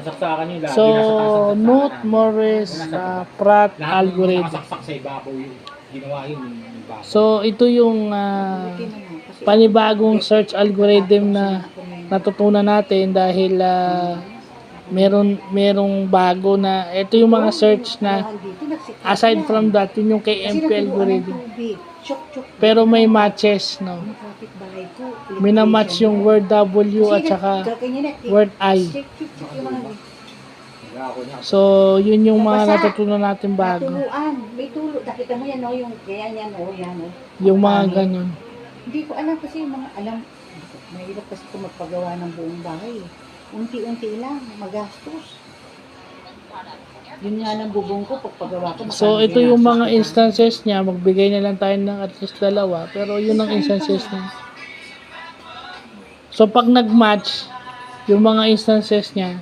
Nasaksakan nila. So, Knut Morris Pratt algorithm. Nakasaksak sa ibabaw yung ginawa yun. Yung babaw. So, ito yung panibagong search algorithm na natutunan natin dahil merong bago na ito yung mga search na aside from that, yun yung KMP algorithm. Pero may matches, no? Minamatch yung word W at saka word I. So, yun yung mga natutunan natin bago. May tulo. Nakita mo yan, no? Yung ganyan yan, no? Yan, no? Yung mga ganun. Hindi ko alam kasi yung mga alam. Mahirap kasi kung magpagawa ng buong bahay. Unti-unti lang, magastos. Yun nga lang bubong ko, pagpagawa ko. So, ito yung mga instances niya. Magbigay na lang tayo ng at least 2. Pero yun ang instances niya. So, pag nag-match, yung mga instances niya,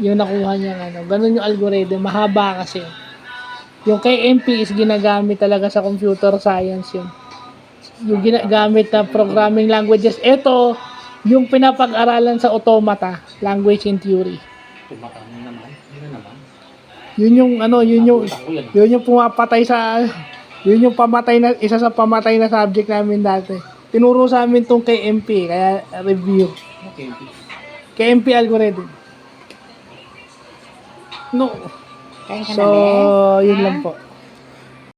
yung nakuha niya, ganun yung algorithm. Mahaba kasi. Yung KMP is ginagamit talaga sa computer science yun. Yung ginagamit na programming languages. Ito, yung pinapag-aralan sa automata, language in theory. Tumatang naman. Yun naman. Yun yung pumapatay sa, yun yung pamatay na, isa sa pamatay na subject namin dati. Tinuro sa amin tong KMP, kaya review. Okay. KMP algorithm. No. Kain ka So, na, yun ha? lang po.